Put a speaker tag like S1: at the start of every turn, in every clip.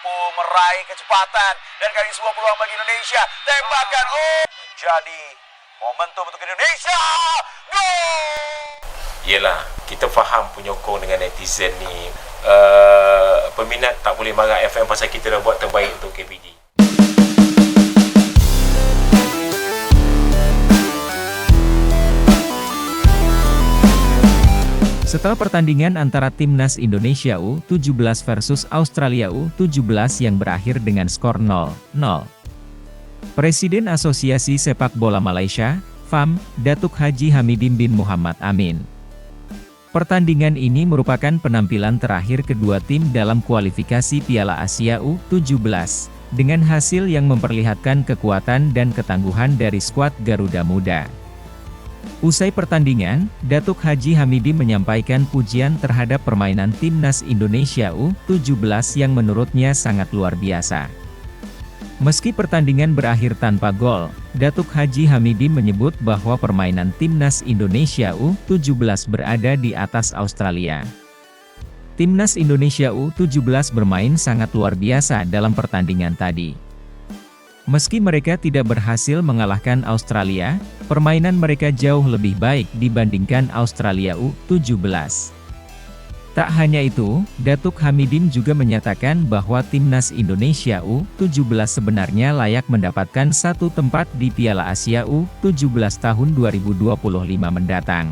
S1: mampu meraih kecepatan. Dan kali ini sebuah peluang bagi Indonesia. Tembakan, menjadi momentum untuk Indonesia. Gol!
S2: Yelah, kita faham penyokong dengan netizen ni. Peminat tak boleh marah FM pasal kita dah buat terbaik untuk KPG.
S3: Setelah pertandingan antara Timnas Indonesia U17 versus Australia U17 yang berakhir dengan skor 0-0. Presiden Asosiasi Sepak Bola Malaysia, FAM, Datuk Haji Hamidin bin Muhammad Amin. Pertandingan ini merupakan penampilan terakhir kedua tim dalam kualifikasi Piala Asia U17, dengan hasil yang memperlihatkan kekuatan dan ketangguhan dari skuad Garuda Muda. Usai pertandingan, Datuk Haji Hamidin menyampaikan pujian terhadap permainan Timnas Indonesia U17 yang menurutnya sangat luar biasa. Meski pertandingan berakhir tanpa gol, Datuk Haji Hamidin menyebut bahwa permainan Timnas Indonesia U17 berada di atas Australia. Timnas Indonesia U17 bermain sangat luar biasa dalam pertandingan tadi. Meski mereka tidak berhasil mengalahkan Australia, permainan mereka jauh lebih baik dibandingkan Australia U17. Tak hanya itu, Datuk Hamidin juga menyatakan bahwa Timnas Indonesia U17 sebenarnya layak mendapatkan satu tempat di Piala Asia U17 tahun 2025 mendatang.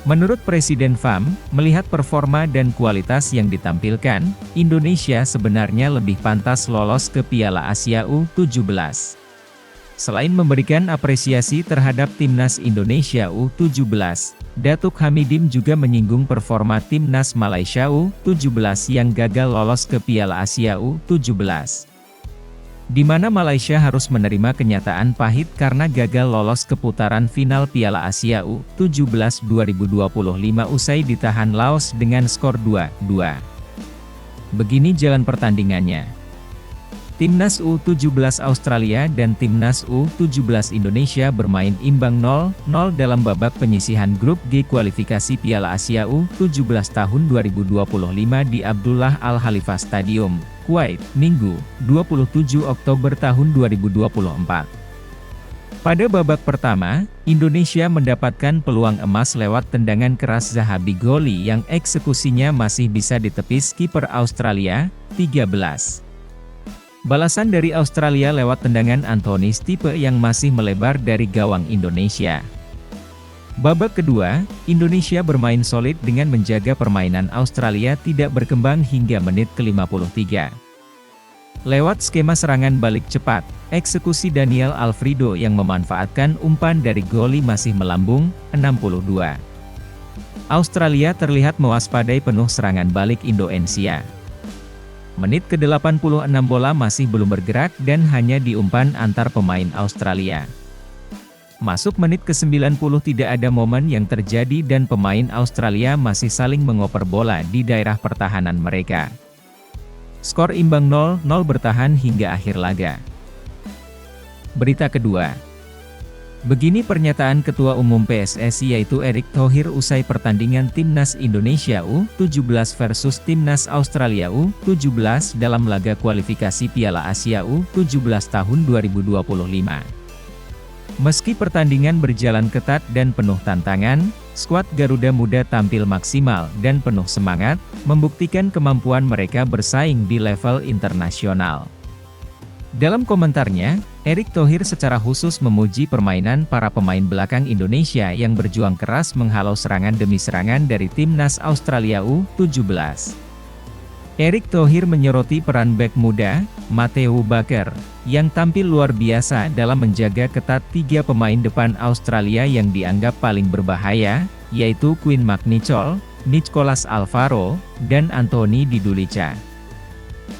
S3: Menurut Presiden FAM, melihat performa dan kualitas yang ditampilkan, Indonesia sebenarnya lebih pantas lolos ke Piala Asia U17. Selain memberikan apresiasi terhadap Timnas Indonesia U17, Datuk Hamidin juga menyinggung performa Timnas Malaysia U17 yang gagal lolos ke Piala Asia U17. Di mana Malaysia harus menerima kenyataan pahit karena gagal lolos ke putaran final Piala Asia U17 2025 usai ditahan Laos dengan skor 2-2. Begini jalan pertandingannya. Timnas U17 Australia dan Timnas U17 Indonesia bermain imbang 0-0 dalam babak penyisihan grup G kualifikasi Piala Asia U17 tahun 2025 di Abdullah Al Khalifah Stadium, Kuwait, Minggu, 27 Oktober tahun 2024. Pada babak pertama, Indonesia mendapatkan peluang emas lewat tendangan keras Zahabi Goli yang eksekusinya masih bisa ditepis kiper Australia, 13. Balasan dari Australia lewat tendangan Anthony Stipe yang masih melebar dari gawang Indonesia. Babak kedua, Indonesia bermain solid dengan menjaga permainan Australia tidak berkembang hingga menit ke-53. Lewat skema serangan balik cepat, eksekusi Daniel Alfredo yang memanfaatkan umpan dari Goli masih melambung, 62. Australia terlihat mewaspadai penuh serangan balik Indonesia. Menit ke-86 bola masih belum bergerak dan hanya diumpan antar pemain Australia. Masuk menit ke-90 tidak ada momen yang terjadi dan pemain Australia masih saling mengoper bola di daerah pertahanan mereka. Skor imbang 0-0 bertahan hingga akhir laga. Berita kedua. Begini pernyataan Ketua Umum PSSI yaitu Erick Thohir usai pertandingan Timnas Indonesia U17 versus Timnas Australia U17 dalam laga kualifikasi Piala Asia U17 tahun 2025. Meski pertandingan berjalan ketat dan penuh tantangan, skuad Garuda Muda tampil maksimal dan penuh semangat, membuktikan kemampuan mereka bersaing di level internasional. Dalam komentarnya, Erick Thohir secara khusus memuji permainan para pemain belakang Indonesia yang berjuang keras menghalau serangan demi serangan dari Timnas Australia U17. Erick Thohir menyoroti peran bek muda, Matthew Baker, yang tampil luar biasa dalam menjaga ketat tiga pemain depan Australia yang dianggap paling berbahaya, yaitu Quinn McNichol, Nicolas Alvaro, dan Anthony Didulica.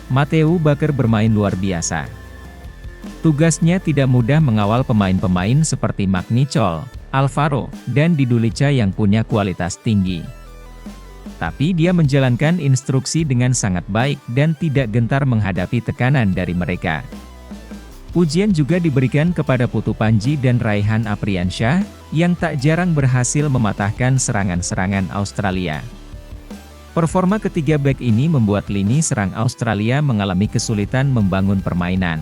S3: Matthew Baker bermain luar biasa. Tugasnya tidak mudah mengawal pemain-pemain seperti McNichol, Alvaro, dan Didulica yang punya kualitas tinggi. Tapi dia menjalankan instruksi dengan sangat baik dan tidak gentar menghadapi tekanan dari mereka. Pujian juga diberikan kepada Putu Panji dan Raihan Apriansyah, yang tak jarang berhasil mematahkan serangan-serangan Australia. Performa ketiga bek ini membuat lini serang Australia mengalami kesulitan membangun permainan.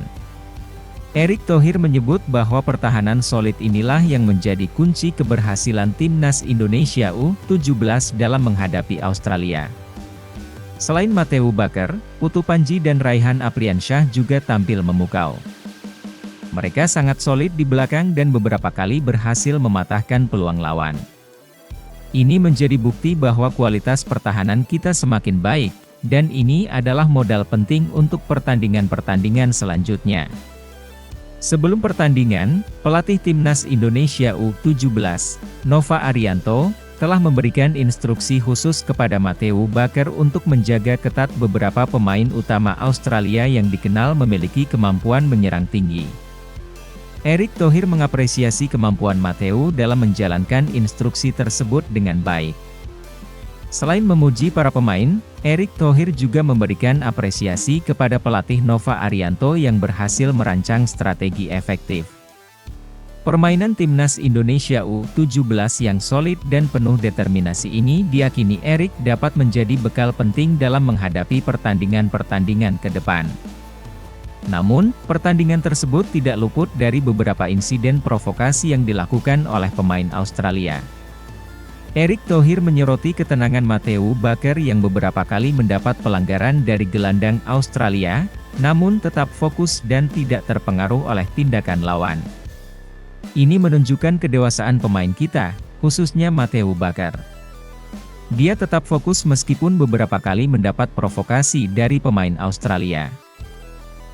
S3: Erick Thohir menyebut bahwa pertahanan solid inilah yang menjadi kunci keberhasilan timnas Indonesia U17 dalam menghadapi Australia. Selain Matthew Baker, Putu Panji dan Raihan Apriansyah juga tampil memukau. Mereka sangat solid di belakang dan beberapa kali berhasil mematahkan peluang lawan. Ini menjadi bukti bahwa kualitas pertahanan kita semakin baik, dan ini adalah modal penting untuk pertandingan-pertandingan selanjutnya. Sebelum pertandingan, pelatih timnas Indonesia U17, Nova Arianto, telah memberikan instruksi khusus kepada Matthew Baker untuk menjaga ketat beberapa pemain utama Australia yang dikenal memiliki kemampuan menyerang tinggi. Erick Thohir mengapresiasi kemampuan Matthew dalam menjalankan instruksi tersebut dengan baik. Selain memuji para pemain, Erick Thohir juga memberikan apresiasi kepada pelatih Nova Arianto yang berhasil merancang strategi efektif. Permainan timnas Indonesia U17 yang solid dan penuh determinasi ini diyakini Erick dapat menjadi bekal penting dalam menghadapi pertandingan-pertandingan ke depan. Namun, pertandingan tersebut tidak luput dari beberapa insiden provokasi yang dilakukan oleh pemain Australia. Erick Thohir menyoroti ketenangan Matthew Baker yang beberapa kali mendapat pelanggaran dari gelandang Australia, namun tetap fokus dan tidak terpengaruh oleh tindakan lawan. Ini menunjukkan kedewasaan pemain kita, khususnya Matthew Baker. Dia tetap fokus meskipun beberapa kali mendapat provokasi dari pemain Australia.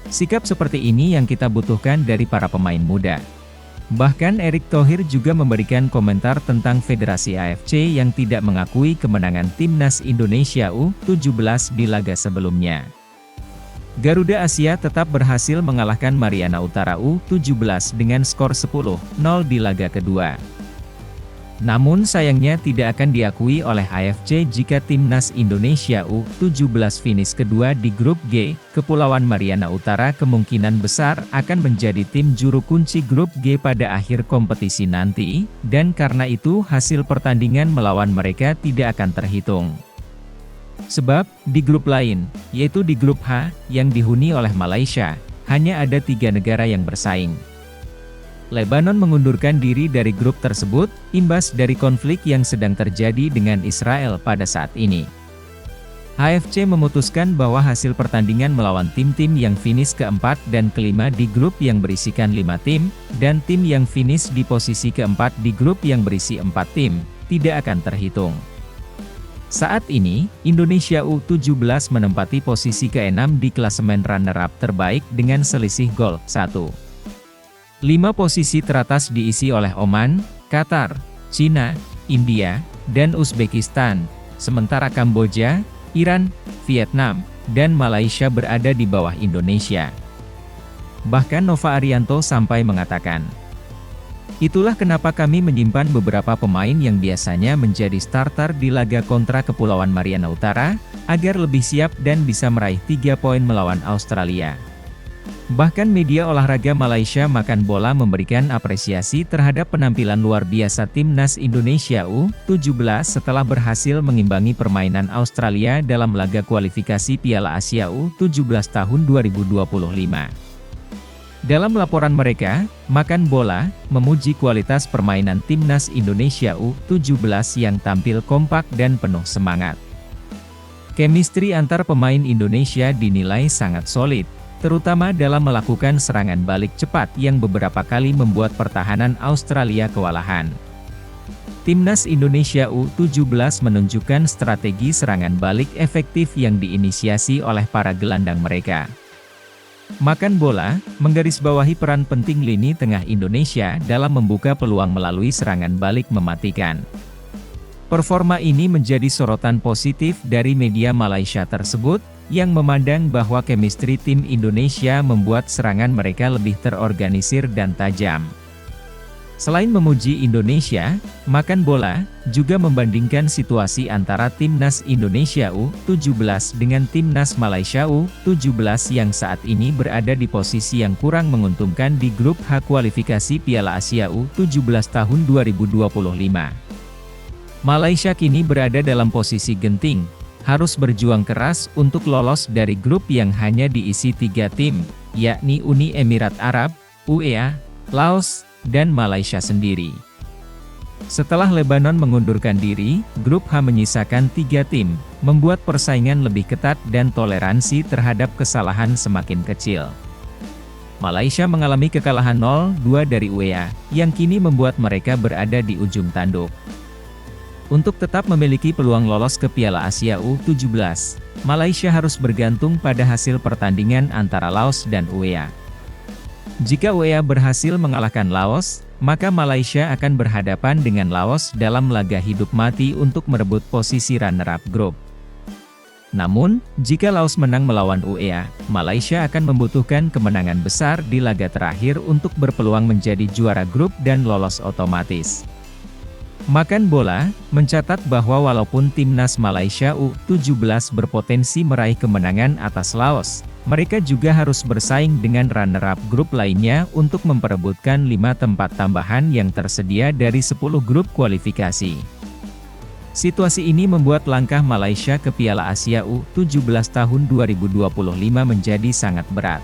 S3: Sikap seperti ini yang kita butuhkan dari para pemain muda. Bahkan Erick Thohir juga memberikan komentar tentang Federasi AFC yang tidak mengakui kemenangan timnas Indonesia U17 di laga sebelumnya. Garuda Asia tetap berhasil mengalahkan Mariana Utara U17 dengan skor 10-0 di laga kedua. Namun sayangnya tidak akan diakui oleh AFC jika timnas Indonesia U17 finish kedua di grup G. Kepulauan Mariana Utara kemungkinan besar akan menjadi tim juru kunci grup G pada akhir kompetisi nanti, dan karena itu hasil pertandingan melawan mereka tidak akan terhitung. Sebab, di grup lain, yaitu di grup H, yang dihuni oleh Malaysia, hanya ada 3 negara yang bersaing. Lebanon mengundurkan diri dari grup tersebut, imbas dari konflik yang sedang terjadi dengan Israel pada saat ini. AFC memutuskan bahwa hasil pertandingan melawan tim-tim yang finish keempat dan kelima di grup yang berisikan 5 tim, dan tim yang finish di posisi keempat di grup yang berisi 4 tim, tidak akan terhitung. Saat ini, Indonesia U17 menempati posisi ke-6 di klasemen runner-up terbaik dengan selisih gol 1. 5 posisi teratas diisi oleh Oman, Qatar, Cina, India, dan Uzbekistan, sementara Kamboja, Iran, Vietnam, dan Malaysia berada di bawah Indonesia. Bahkan Nova Arianto sampai mengatakan, "Itulah kenapa kami menyimpan beberapa pemain yang biasanya menjadi starter di laga kontra Kepulauan Mariana Utara, agar lebih siap dan bisa meraih 3 poin melawan Australia." Bahkan media olahraga Malaysia Makan Bola memberikan apresiasi terhadap penampilan luar biasa timnas Indonesia U17 setelah berhasil mengimbangi permainan Australia dalam laga kualifikasi Piala Asia U17 tahun 2025. Dalam laporan mereka, Makan Bola memuji kualitas permainan timnas Indonesia U17 yang tampil kompak dan penuh semangat. Chemistry antar pemain Indonesia dinilai sangat solid, terutama dalam melakukan serangan balik cepat yang beberapa kali membuat pertahanan Australia kewalahan. Timnas Indonesia U17 menunjukkan strategi serangan balik efektif yang diinisiasi oleh para gelandang mereka. Makan Bola menggarisbawahi peran penting lini tengah Indonesia dalam membuka peluang melalui serangan balik mematikan. Performa ini menjadi sorotan positif dari media Malaysia tersebut, yang memandang bahwa chemistry tim Indonesia membuat serangan mereka lebih terorganisir dan tajam. Selain memuji Indonesia, Makan Bola juga membandingkan situasi antara timnas Indonesia U17 dengan timnas Malaysia U17 yang saat ini berada di posisi yang kurang menguntungkan di grup H kualifikasi Piala Asia U17 tahun 2025. Malaysia kini berada dalam posisi genting, harus berjuang keras untuk lolos dari grup yang hanya diisi 3 tim, yakni Uni Emirat Arab, UEA, Laos, dan Malaysia sendiri. Setelah Lebanon mengundurkan diri, grup H menyisakan 3 tim, membuat persaingan lebih ketat dan toleransi terhadap kesalahan semakin kecil. Malaysia mengalami kekalahan 0-2 dari UEA, yang kini membuat mereka berada di ujung tanduk. Untuk tetap memiliki peluang lolos ke Piala Asia U17, Malaysia harus bergantung pada hasil pertandingan antara Laos dan UEA. Jika UEA berhasil mengalahkan Laos, maka Malaysia akan berhadapan dengan Laos dalam laga hidup mati untuk merebut posisi runner-up grup. Namun, jika Laos menang melawan UEA, Malaysia akan membutuhkan kemenangan besar di laga terakhir untuk berpeluang menjadi juara grup dan lolos otomatis. Makan Bola mencatat bahwa walaupun timnas Malaysia U17 berpotensi meraih kemenangan atas Laos, mereka juga harus bersaing dengan runner-up grup lainnya untuk memperebutkan 5 tempat tambahan yang tersedia dari 10 grup kualifikasi. Situasi ini membuat langkah Malaysia ke Piala Asia U17 tahun 2025 menjadi sangat berat.